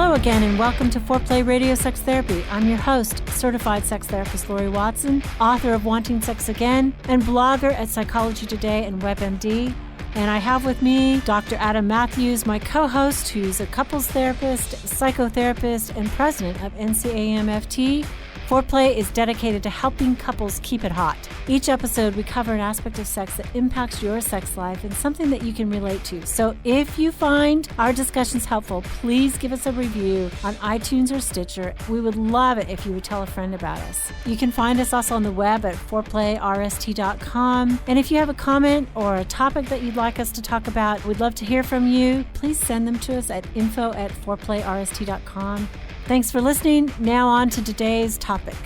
Hello again, and welcome to Foreplay Radio Sex Therapy. I'm your host, certified sex therapist Laurie Watson, author of Wanting Sex Again, and blogger at Psychology Today and WebMD. And I have with me Dr. Adam Mathews, my co-host, who's a couples therapist, psychotherapist, and president of NCAMFT. Foreplay is dedicated to helping couples keep it hot. Each episode, we cover an aspect of sex that impacts your sex life and something that you can relate to. So if you find our discussions helpful, please give us a review on iTunes or Stitcher. We would love it if you would tell a friend about us. You can find us also on the web at foreplayrst.com. And if you have a comment or a topic that you'd like us to talk about, we'd love to hear from you. Please send them to us at info@foreplayrst.com. Thanks for listening. Now on to today's topic.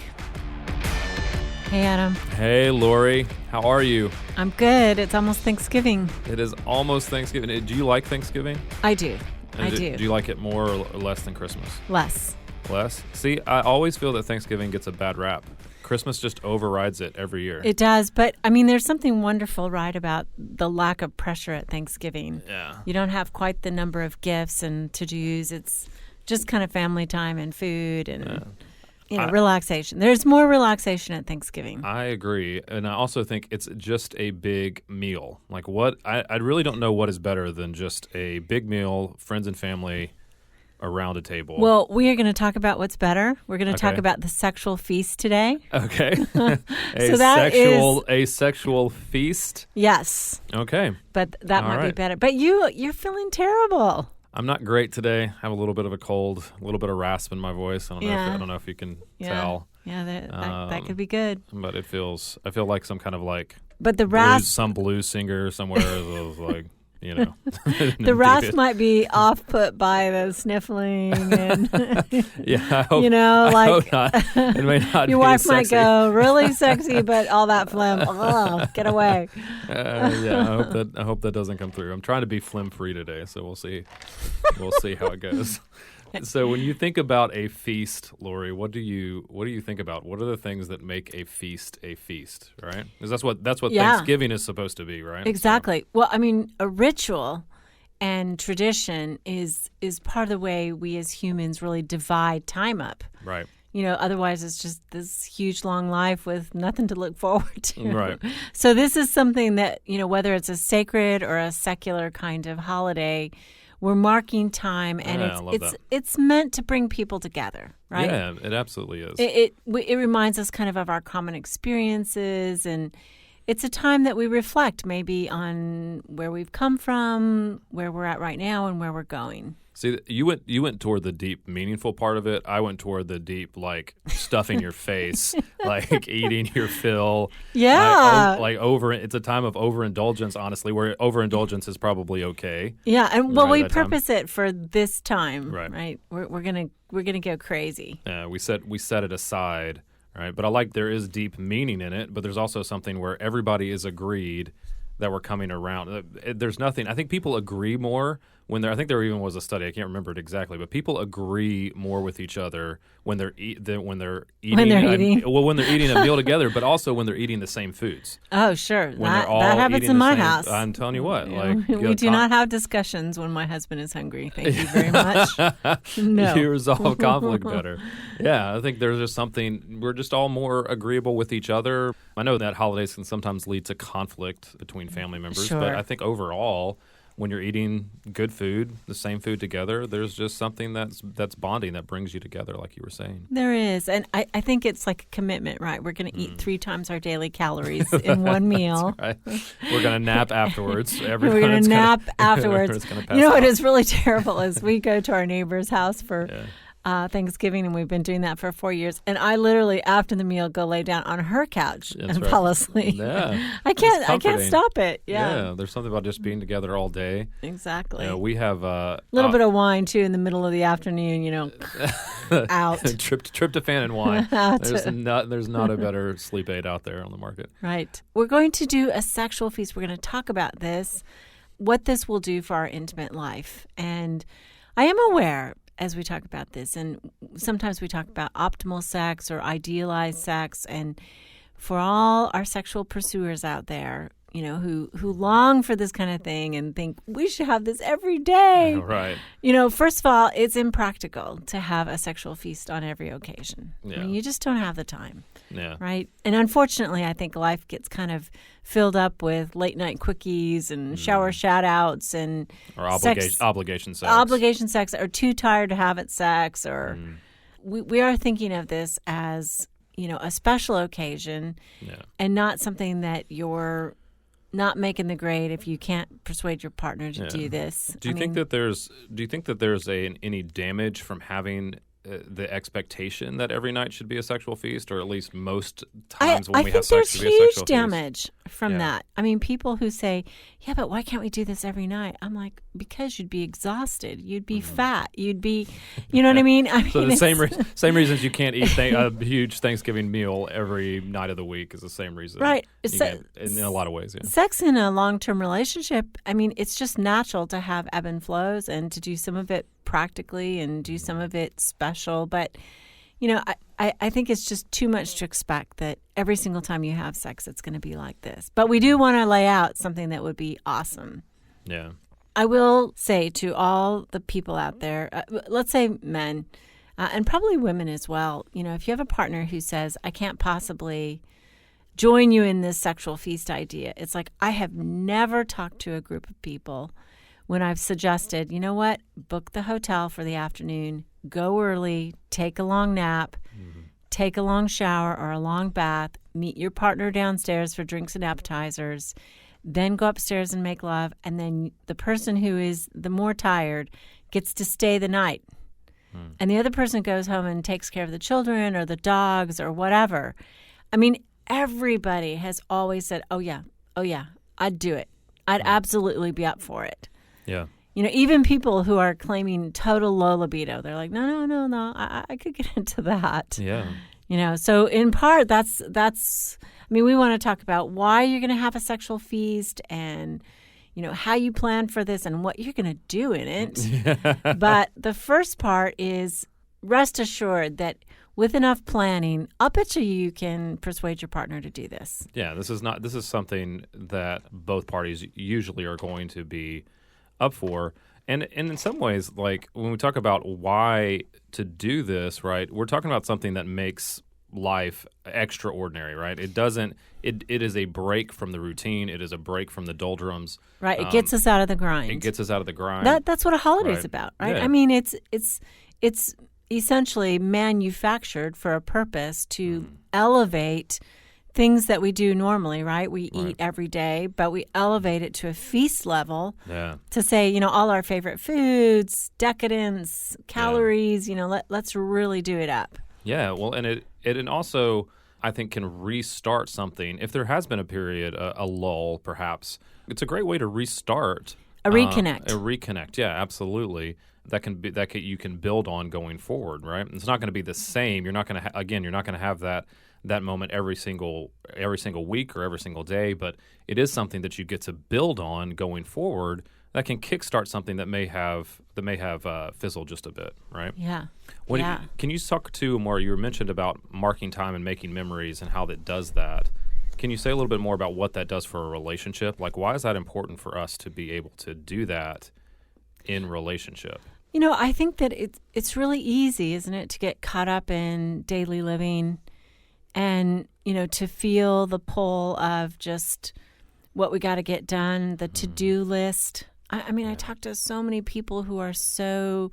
Hey, Adam. Hey, Laurie. How are you? I'm good. It's almost Thanksgiving. It is almost Thanksgiving. Do you like Thanksgiving? I do. I do. Do you like it more or less than Christmas? Less. Less? See, I always feel that Thanksgiving gets a bad rap. Christmas just overrides it every year. It does. But, I mean, there's something wonderful, right, about the lack of pressure at Thanksgiving. Yeah. You don't have quite the number of gifts and to-dos. It's just kind of family time and food and relaxation. There's more relaxation at Thanksgiving. I agree. And I also think it's just a big meal. Like I really don't know what is better than just a big meal, friends and family around a table. Well, we are going to talk about what's better. We're going to talk about the sexual feast today. Okay. A sexual feast? Yes. Okay. But that might be better. But you're feeling terrible. I'm not great today. I have a little bit of a cold, a little bit of rasp in my voice. I don't know if you can tell. Yeah, that could be good. But I feel like some kind of but the rasp, some blues singer somewhere is like, you know. The rasp might be off-put by the sniffling and yeah, I hope, I hope not. It may not your be wife sexy. might go really sexy, but all that phlegm, get away. I hope that doesn't come through. I'm trying to be phlegm-free today, so we'll see. We'll see how it goes. So when you think about a feast, Laurie, what do you think about? What are the things that make a feast, right? Because that's what Thanksgiving is supposed to be, right? Exactly. So. Well, I mean, a ritual and tradition is part of the way we as humans really divide time up. Right. Otherwise it's just this huge long life with nothing to look forward to. Right. So this is something that, whether it's a sacred or a secular kind of holiday, we're marking time, and it's meant to bring people together, right? Yeah, it absolutely is. It reminds us kind of our common experiences, and it's a time that we reflect maybe on where we've come from, where we're at right now, and where we're going. See, you went toward the deep, meaningful part of it. I went toward the deep, like stuffing your face, like eating your fill. Yeah, it's a time of overindulgence. Honestly, where overindulgence is probably okay. Yeah, and we purpose it for this time, right? We're gonna go crazy. Yeah, we set it aside, right? But I like there is deep meaning in it, but there's also something where everybody is agreed that we're coming around. There's nothing. I think people agree more I think there even was a study. I can't remember it exactly, but people agree more with each other when they're eating a meal together, but also when they're eating the same foods. Oh, sure. That happens in my house. I'm telling you what. We do not have discussions when my husband is hungry. Thank you very much. No. You resolve conflict better. Yeah, I think there's just something, we're just all more agreeable with each other. I know that holidays can sometimes lead to conflict between family members, sure. But I think overall, when you're eating good food, the same food together, there's just something that's bonding, that brings you together, like you were saying. There is. And I think it's like a commitment, right? We're going to eat 3 times our daily calories in one meal. Right. We're going to nap afterwards. We're going to nap afterwards. What out. is really terrible is we go to our neighbor's house for Thanksgiving, and we've been doing that for 4 years. And I literally, after the meal, go lay down on her couch fall asleep. Yeah, I can't stop it. Yeah, there's something about just being together all day. Exactly. We have a little bit of wine too in the middle of the afternoon. Out tryptophan and wine. There's not a better sleep aid out there on the market. Right. We're going to do a sexual feast. We're going to talk about this, what this will do for our intimate life, and I am aware, as we talk about this, and sometimes we talk about optimal sex or idealized sex, and for all our sexual pursuers out there, who long for this kind of thing and think we should have this every day. Right. First of all, it's impractical to have a sexual feast on every occasion. Yeah. I mean, you just don't have the time. Yeah. Right. And unfortunately, I think life gets kind of filled up with late night quickies and shower shout outs and or obligation sex. Obligation sex, or too tired to have it sex, or we are thinking of this as, a special occasion and not something that you're not making the grade if you can't persuade your partner to do this. Do you think that there's any damage from having the expectation that every night should be a sexual feast, or at least most times when we have sex should be a sexual feast? I think there's huge damage from that. I mean, people who say, yeah, but why can't we do this every night? I'm like, because you'd be exhausted. You'd be fat. You'd be, you know what I mean? So the same reasons you can't eat a huge Thanksgiving meal every night of the week is the same reason. Right. In a lot of ways, yeah. Sex in a long-term relationship, I mean, it's just natural to have ebb and flows and to do some of it practically and do some of it special. But, I think it's just too much to expect that every single time you have sex, it's going to be like this. But we do want to lay out something that would be awesome. Yeah. I will say to all the people out there, let's say men, and probably women as well, if you have a partner who says, I can't possibly join you in this sexual feast idea, it's like, I have never talked to a group of people when I've suggested, you know what, book the hotel for the afternoon, go early, take a long nap, take a long shower or a long bath, meet your partner downstairs for drinks and appetizers, then go upstairs and make love, and then the person who is the more tired gets to stay the night. And the other person goes home and takes care of the children or the dogs or whatever. I mean, everybody has always said, oh yeah, I'd do it. I'd absolutely be up for it. Yeah. Even people who are claiming total low libido, they're like, no, I could get into that. Yeah. So in part, that's. I mean, we want to talk about why you're going to have a sexual feast and, how you plan for this and what you're going to do in it. But the first part is rest assured that with enough planning, I'll bet you can persuade your partner to do this. Yeah, this is something that both parties usually are going to be up for. And in some ways, like when we talk about why to do this, right, we're talking about something that makes life extraordinary, right? It is a break from the routine. It is a break from the doldrums. Right. It gets us out of the grind. It gets us out of the grind. That's what a holiday's about, right? Yeah. I mean, it's essentially manufactured for a purpose to elevate things that we do normally, right? We eat every day, but we elevate it to a feast level to say, all our favorite foods, decadence, calories, let's really do it up. Yeah, well, and it also, I think, can restart something. If there has been a period, a lull, perhaps, it's a great way to restart. A reconnect. A reconnect, yeah, absolutely. You can build on going forward, right? It's not going to be the same. You're not going to you're not going to have that moment every single week or every single day, but it is something that you get to build on going forward that can kickstart something that may have fizzled just a bit, right? Yeah. Can you talk to more? You mentioned about marking time and making memories and how that does that. Can you say a little bit more about what that does for a relationship? Like, why is that important for us to be able to do that in relationship? I think that it's really easy, isn't it, to get caught up in daily living and, to feel the pull of just what we got to get done, the to-do list. I talk to so many people who are so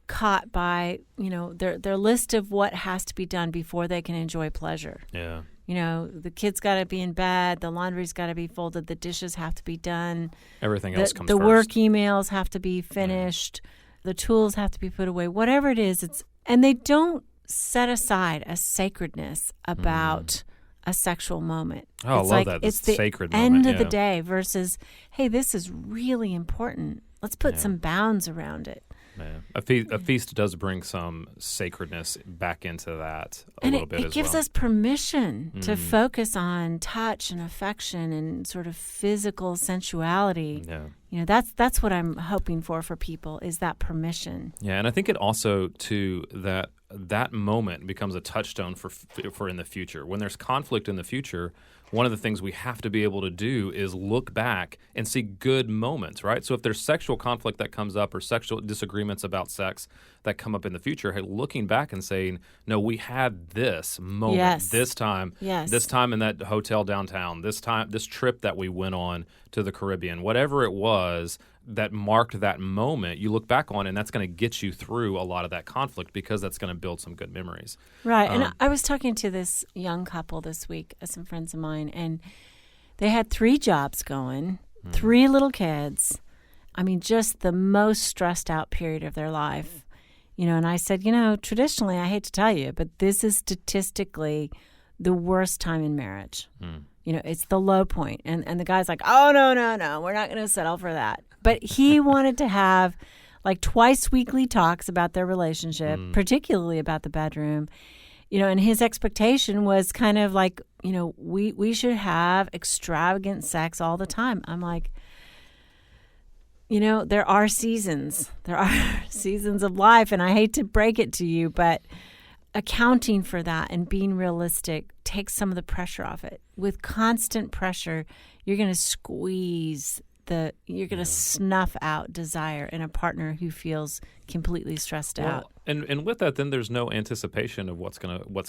caught by, their list of what has to be done before they can enjoy pleasure. Yeah. The kids got to be in bed, the laundry's got to be folded, the dishes have to be done. Everything else comes first. The work emails emails have to be finished. The tools have to be put away. Whatever it is, and they don't set aside a sacredness about a sexual moment. Oh, it's I love like that. It's the sacred end moment, of the day versus, hey, this is really important. Let's put some bounds around it. Yeah. A feast does bring some sacredness back into that a little bit as well. It gives us permission to focus on touch and affection and sort of physical sensuality. Yeah. That's what I'm hoping for people is that permission. Yeah, and I think it also, too, that that moment becomes a touchstone for in the future. When there's conflict in the future, one of the things we have to be able to do is look back and see good moments, right? So if there's sexual conflict that comes up or sexual disagreements about sex that come up in the future, hey, looking back and saying, no, we had this moment, this time in that hotel downtown, this trip that we went on to the Caribbean, whatever it was that marked that moment, you look back on, and that's going to get you through a lot of that conflict because that's going to build some good memories. Right. And I was talking to this young couple this week, some friends of mine, and they had 3 jobs going, 3 little kids. I mean, just the most stressed out period of their life. And I said, traditionally, I hate to tell you, but this is statistically the worst time in marriage. It's the low point. And the guy's like, oh, no, we're not going to settle for that. But he wanted to have like twice weekly talks about their relationship, particularly about the bedroom. And his expectation was kind of like, we should have extravagant sex all the time. I'm like, there are seasons. There are seasons of life, and I hate to break it to you, but accounting for that and being realistic takes some of the pressure off it. With constant pressure, you're going to squeeze you're going to snuff out desire in a partner who feels completely stressed out. And with that, then there's no anticipation of what's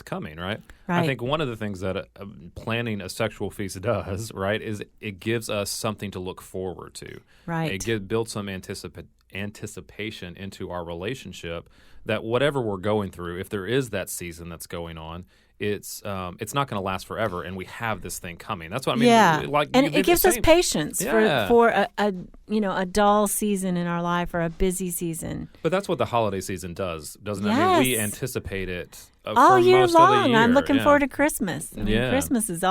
coming, right? I think one of the things that planning a sexual feast does, right, is it gives us something to look forward to. Right. It builds some anticipation into our relationship that whatever we're going through, if there is that season that's going on, it's not going to last forever, and we have this thing coming. That's what I mean. Yeah, like, and it gives us patience for a dull season in our life or a busy season. But that's what the holiday season does, doesn't it? Yes. I mean, we anticipate it all for year most long. of the year. I'm looking forward to Christmas. I mean, Christmas is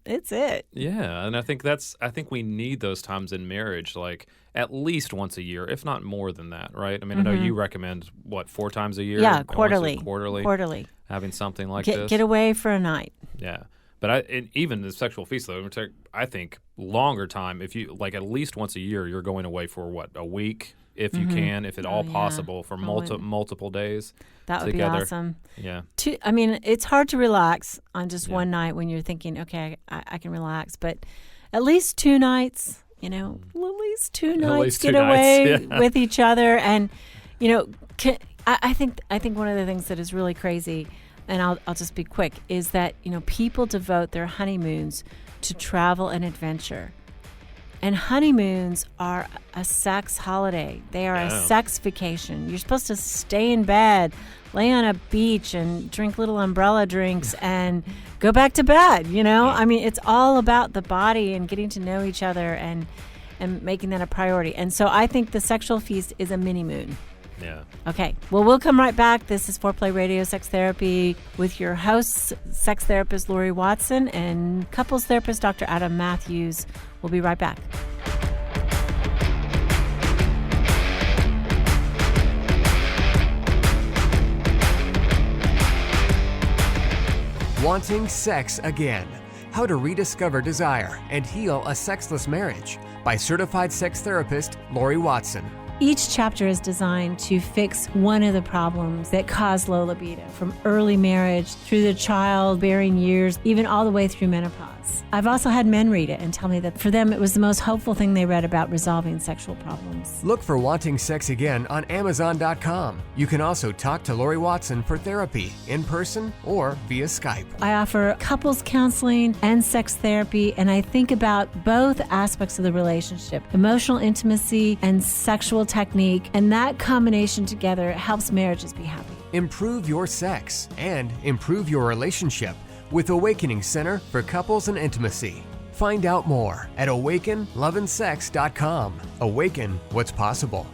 it's it. Yeah, and I think we need those times in marriage, like at least once a year, if not more than that, right? I mean, I know you recommend 4 times a year? Yeah, quarterly. Quarterly. Having something like this. Get away for a night. Yeah. But even the sexual feast, though, I think longer time, if you, like at least once a year, you're going away for a week, if you can, if at all possible, for multiple days That would together. Be awesome. Yeah. It's hard to relax on just one night when you're thinking, okay, I can relax. But at least 2 nights, at least 2 nights, get away with each other. And, I think one of the things that is really crazy, and I'll just be quick, is that people devote their honeymoons to travel and adventure. And honeymoons are a sex holiday. They are a sex vacation. You're supposed to stay in bed, lay on a beach, and drink little umbrella drinks and go back to bed. I mean, it's all about the body and getting to know each other and making that a priority. And so I think the sexual feast is a mini moon. Yeah. Okay. Well, we'll come right back. This is Foreplay Radio Sex Therapy with your hosts, sex therapist Laurie Watson and couples therapist Dr. Adam Mathews. We'll be right back. Wanting sex again. How to rediscover desire and heal a sexless marriage by certified sex therapist Laurie Watson. Each chapter is designed to fix one of the problems that cause low libido, from early marriage through the childbearing years, even all the way through menopause. I've also had men read it and tell me that for them it was the most hopeful thing they read about resolving sexual problems. Look for Wanting Sex Again on Amazon.com. You can also talk to Laurie Watson for therapy in person or via Skype. I offer couples counseling and sex therapy, and I think about both aspects of the relationship, emotional intimacy and sexual technique, and that combination together helps marriages be happy. Improve your sex and improve your relationship with Awakening Center for Couples and Intimacy. Find out more at awakenloveandsex.com. Awaken what's possible.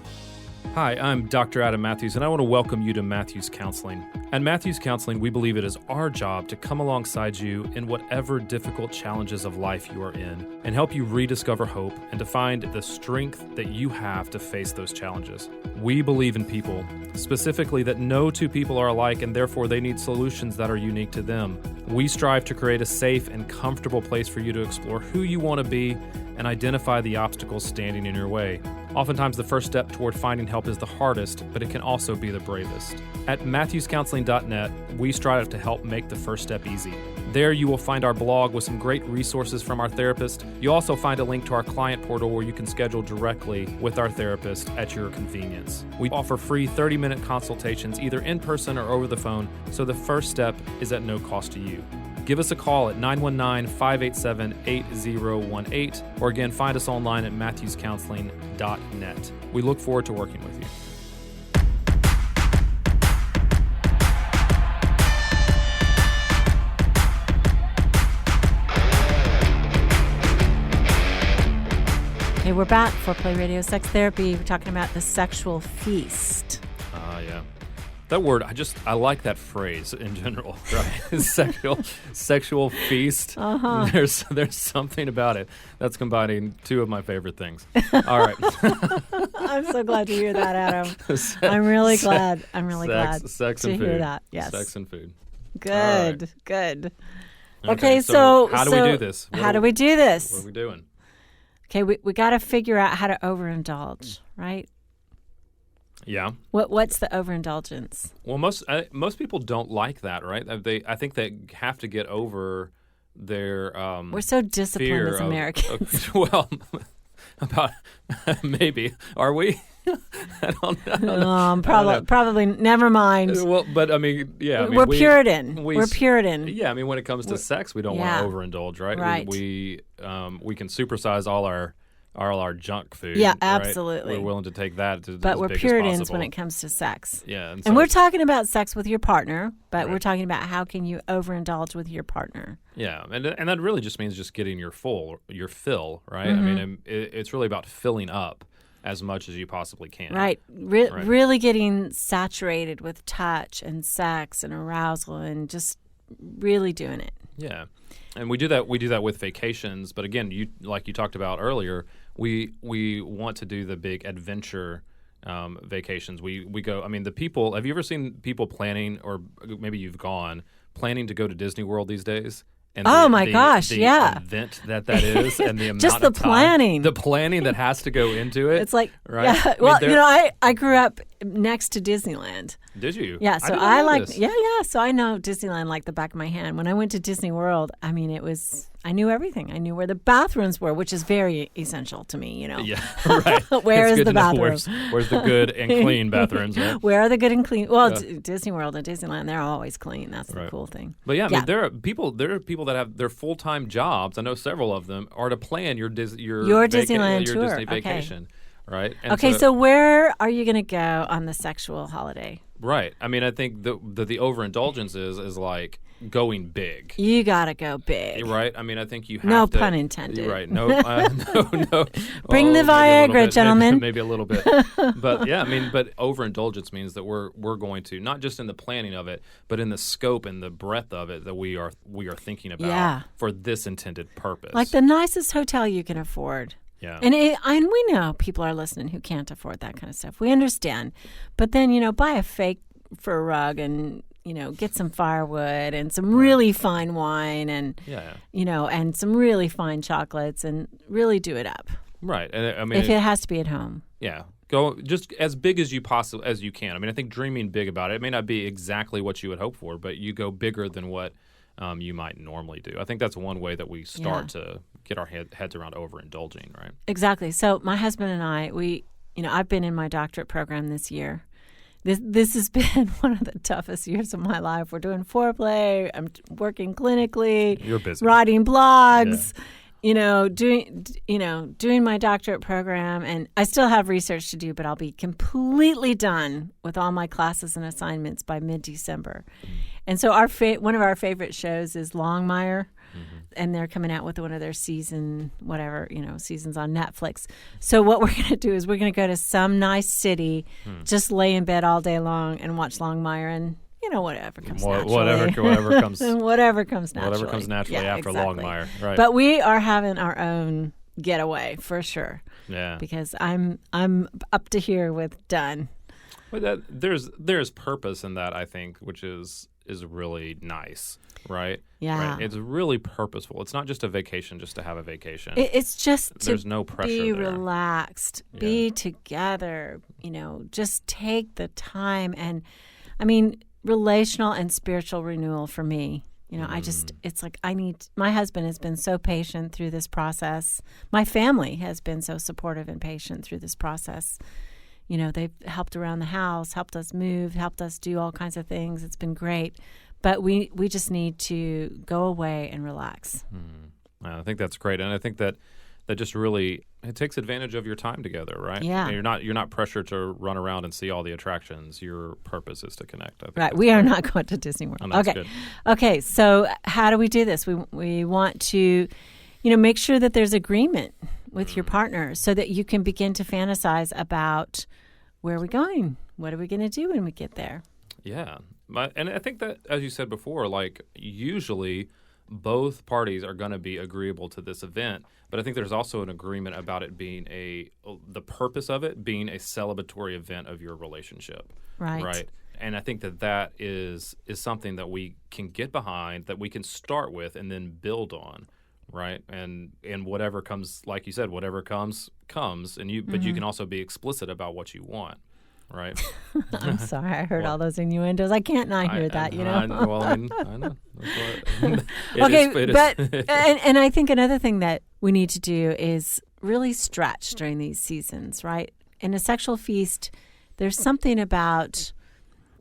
Hi, I'm Dr. Adam Mathews, and I want to welcome you to Mathews Counseling. At Mathews Counseling, we believe it is our job to come alongside you in whatever difficult challenges of life you are in and help you rediscover hope and to find the strength that you have to face those challenges. We believe in people, specifically that no 2 people are alike and therefore they need solutions that are unique to them. We strive to create a safe and comfortable place for you to explore who you want to be and identify the obstacles standing in your way. Oftentimes, the first step toward finding help is the hardest, but it can also be the bravest. At Mathews Counseling MatthewsCounseling.net, we strive to help make the first step easy. There you will find our blog with some great resources from our therapist. You'll also find a link to our client portal where you can schedule directly with our therapist at your convenience. We offer free 30-minute consultations either in person or over the phone, so the first step is at no cost to you. Give us a call at 919-587-8018, or again, find us online at MatthewsCounseling.net. We look forward to working with you. Hey, we're back. Foreplay Radio Sex Therapy. We're talking about the sexual feast. Yeah. That word, I like that phrase in general, right? sexual feast. Uh-huh. There's something about it that's combining two of my favorite things. All right. I'm so glad to hear that, Adam. I'm really glad. Sex to and food. hear that. Yes. Sex and food. Good. Right. Good. Okay, so how do we do this? How do we do this? What are we doing? Okay, we got to figure out how to overindulge, right? Yeah. What's the overindulgence? Well, most people don't like that, right? I think they have to get over their we're so disciplined as Americans. Well, about maybe are we? I don't know. Probably. Never mind. Well, but I mean, yeah. We're Puritan. We're Puritan. Yeah, I mean, when it comes to sex, we don't want to overindulge, right? Right. We can supersize all our junk food. Yeah, right? absolutely. We're willing to take that to but as we're big Puritans as possible. when it comes to sex. Yeah, and we're talking about sex with your partner, but Right. we're talking about how can you overindulge with your partner. Yeah, and that really just means just getting your fill, right? Mm-hmm. I mean, it's really about filling up as much as you possibly can. Right. Right. Really getting saturated with touch and sex and arousal and just really doing it. Yeah. And we do that with vacations, but again, you talked about earlier, we want to do the big adventure vacations. We go, I mean, have you ever seen people planning, or maybe you've gone planning to go to Disney World these days? And the event that is, and the amount just the of time, planning, the planning that has to go into it. It's like, right? Yeah. Well, I grew up next to Disneyland. Did you? Yeah. So So I know Disneyland like the back of my hand. When I went to Disney World, I mean, I knew everything. I knew where the bathrooms were, which is very essential to me. Yeah. Right. Where is the bathroom? Where's the good and clean bathrooms? Right? Where are the good and clean? Well, Disney World and Disneyland, they're always clean. That's the cool thing. But I mean, there are people that have their full-time jobs. I know several of them are to plan your Disneyland tour, Disney vacation, right? And so where are you going to go on the sexual holiday? Right. I mean, I think the overindulgence is like going big. You got to go big. Right? I mean, I think you have no to. pun intended. Right. No. No. Bring the Viagra, gentlemen. Maybe a little bit. But yeah, I mean, but overindulgence means that we're going to, not just in the planning of it, but in the scope and the breadth of it that we are thinking about for this intended purpose. Like the nicest hotel you can afford. Yeah. And we know people are listening who can't afford that kind of stuff. We understand. But then, buy a fake fur rug and, get some firewood and some really fine wine and, and some really fine chocolates and really do it up. Right. And I mean, if it has to be at home. Yeah. Go just as big as you can. I mean, I think dreaming big about it may not be exactly what you would hope for, but you go bigger than what you might normally do. I think that's one way that we start to get our heads around overindulging, right? Exactly. So my husband and I, I've been in my doctorate program this year. This has been one of the toughest years of my life. We're doing foreplay. I'm working clinically. You're busy. Writing blogs. Yeah. Doing my doctorate program, and I still have research to do, but I'll be completely done with all my classes and assignments by mid-December. And so one of our favorite shows is Longmire, and they're coming out with one of their seasons on Netflix. So what we're going to do is we're going to go to some nice city, just lay in bed all day long and watch Longmire and whatever comes naturally. Whatever comes whatever comes naturally. Whatever comes naturally after exactly. Longmire. Right. But we are having our own getaway for sure. Yeah. Because I'm up to here with done. But there's purpose in that, I think, which is really nice, right? Yeah. Right? It's really purposeful. It's not just a vacation just to have a vacation. It's just there's no pressure be there. Relaxed, be together, just take the time. And I mean, relational and spiritual renewal for me. It's like my husband has been so patient through this process. My family has been so supportive and patient through this process. They've helped around the house, helped us move, helped us do all kinds of things. It's been great. But we just need to go away and relax. I think that's great. And I think that just really, it takes advantage of your time together, right? Yeah. And you're not pressured to run around and see all the attractions. Your purpose is to connect. I think right. We are not going to Disney World. And that's okay. good. Okay. So how do we do this? We want to, make sure that there's agreement with your partner so that you can begin to fantasize about where are we going? What are we going to do when we get there? Yeah. And I think that, as you said before, like usually both parties are going to be agreeable to this event, but I think there's also an agreement about it being the purpose of it being a celebratory event of your relationship. Right. And I think that is something that we can get behind, that we can start with and then build on, right? And whatever comes, like you said, whatever comes, and but you can also be explicit about what you want. Right. I'm sorry. I heard all those innuendos. I can't not hear that, I know. And I think another thing that we need to do is really stretch during these seasons, right? In a sexual feast, there's something about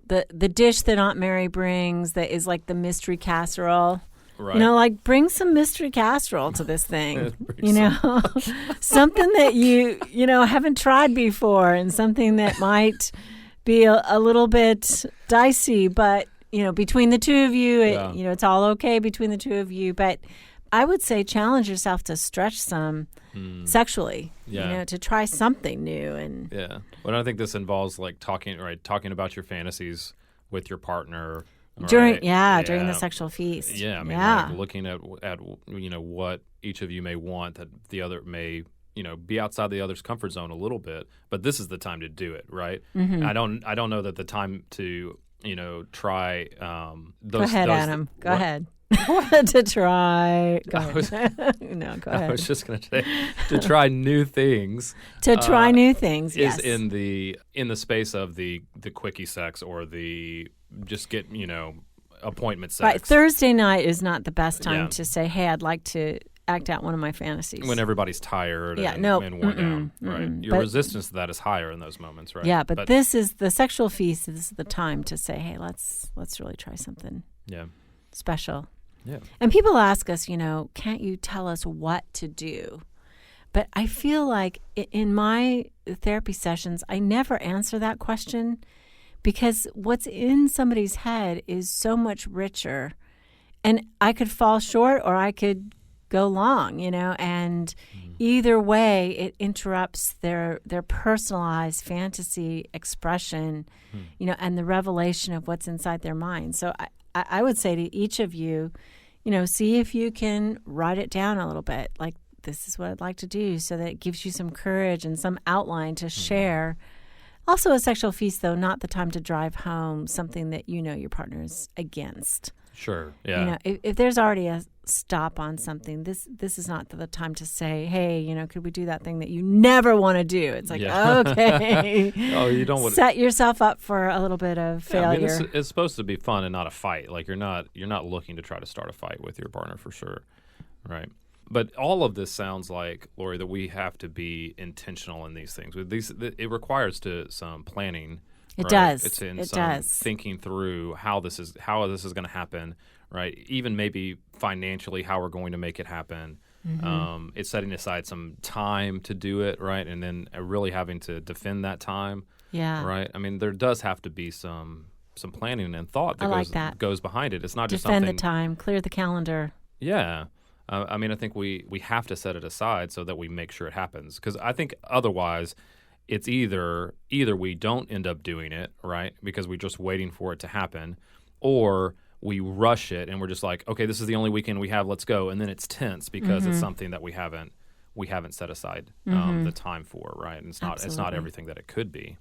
the dish that Aunt Mary brings that is like the mystery casserole. Right. Like bring some mystery casserole to this thing, something that you haven't tried before and something that might be a little bit dicey, but, between the two of you, it's all okay between the two of you. But I would say challenge yourself to stretch some sexually, to try something new. And yeah. Well, I think this involves like talking about your fantasies with your partner. During the sexual feast. Yeah, like looking at what each of you may want that the other may be outside the other's comfort zone a little bit, but this is the time to do it, right? Mm-hmm. I don't know that the time to try Go ahead, Adam. Go ahead. To try. Go ahead. No, go ahead. I was just going to say to try new things. To try new things. Yes. Is in the space of the quickie sex or the just get appointment sex. Right. Thursday night is not the best time to say, "Hey, I'd like to act out one of my fantasies." When everybody's tired and worn down, right? Your resistance to that is higher in those moments, right? Yeah, but this is the sexual feast. This is the time to say, "Hey, let's really try something special." Yeah. And people ask us, can't you tell us what to do? But I feel like in my therapy sessions, I never answer that question because what's in somebody's head is so much richer. And I could fall short or I could go long, and either way it interrupts their personalized fantasy expression, and the revelation of what's inside their mind. So I would say to each of you, see if you can write it down a little bit. Like, this is what I'd like to do, so that it gives you some courage and some outline to share. Also, a sexual feast, though, not the time to drive home something that your partner's against. Sure, yeah. If there's already a stop on something, this is not the time to say, hey, could we do that thing that you never want to do? It's like, okay. Oh, you don't want set yourself up for a little bit of failure. I mean, it's supposed to be fun and not a fight. Like you're not looking to try to start a fight with your partner for sure, right? But all of this sounds like, Laurie, that we have to be intentional in these things. With these, it requires some planning. It right? does. It's in it some does. thinking through how this is going to happen, right? Even maybe financially, how we're going to make it happen. Mm-hmm. It's setting aside some time to do it, right? And then really having to defend that time. Yeah. Right. I mean, there does have to be some planning and thought that goes behind it. It's not just defend something. the time, clear the calendar. Yeah. I mean, I think we have to set it aside so that we make sure it happens. Because I think otherwise, it's either we don't end up doing it, right, because we're just waiting for it to happen, or we rush it and we're just like, okay, this is the only weekend we have, let's go, and then it's tense because it's something that we haven't set aside the time for, right? And it's not everything that it could be.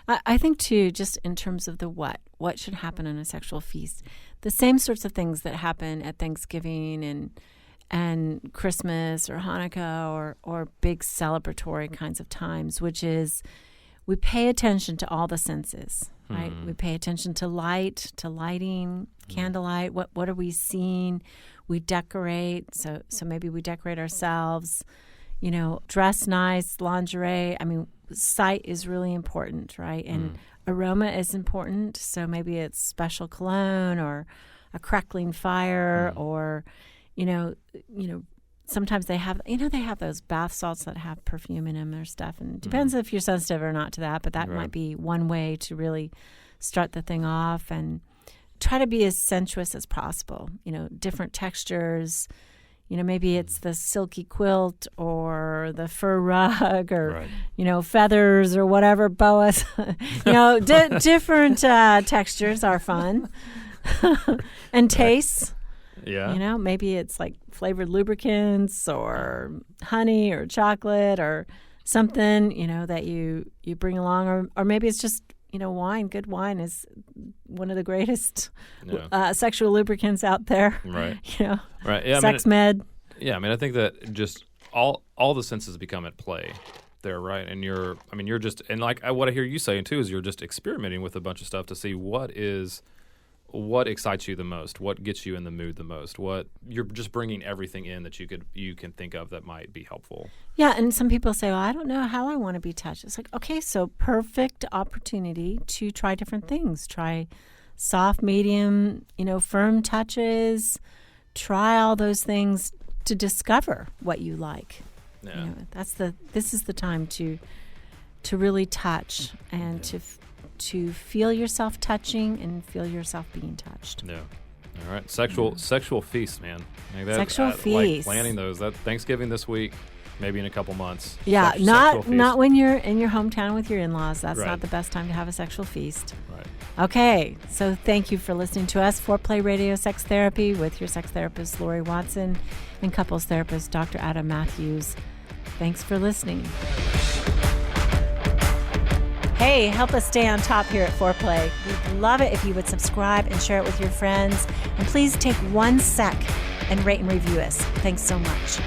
I think too, just in terms of the what should happen in a sexual feast, the same sorts of things that happen at Thanksgiving and Christmas or Hanukkah or big celebratory kinds of times, which is we pay attention to all the senses. right? We pay attention to light, to lighting, candlelight. What are we seeing? We decorate. So maybe we decorate ourselves. Dress nice, lingerie. I mean, sight is really important, right? And aroma is important. So maybe it's special cologne or a crackling fire, or sometimes they have those bath salts that have perfume in them or stuff. And it depends if you're sensitive or not to that, but that might be one way to really start the thing off. And try to be as sensuous as possible. Different textures. Maybe it's the silky quilt or the fur rug or, feathers or whatever, boas. Different textures are fun. And tastes. Yeah. Maybe it's like flavored lubricants or honey or chocolate or something, that you bring along. Or maybe it's just, wine. Good wine is one of the greatest sexual lubricants out there. Right. Right. Yeah, sex med. Yeah. I mean, I think that just all the senses become at play there, right? And you're just, and like what I hear you saying too is you're just experimenting with a bunch of stuff to see what excites you the most, what gets you in the mood the most, what you're just bringing everything in that you can think of that might be helpful. Yeah, and some people say, well, I don't know how I want to be touched. It's like, okay, so perfect opportunity to try different things. Try soft, medium, firm touches. Try all those things to discover what you like. Yeah. This is the time to really touch and to feel yourself touching and feel yourself being touched. Yeah. All right. Sexual feast, man. Sexual feast. Like planning those. That Thanksgiving this week, maybe in a couple months. Yeah, not when you're in your hometown with your in-laws. That's not the best time to have a sexual feast. Right. Okay. So thank you for listening to us, Foreplay Radio Sex Therapy, with your sex therapist, Laurie Watson, and couples therapist, Dr. Adam Mathews. Thanks for listening. Hey, help us stay on top here at Foreplay. We'd love it if you would subscribe and share it with your friends. And please take 1 sec and rate and review us. Thanks so much.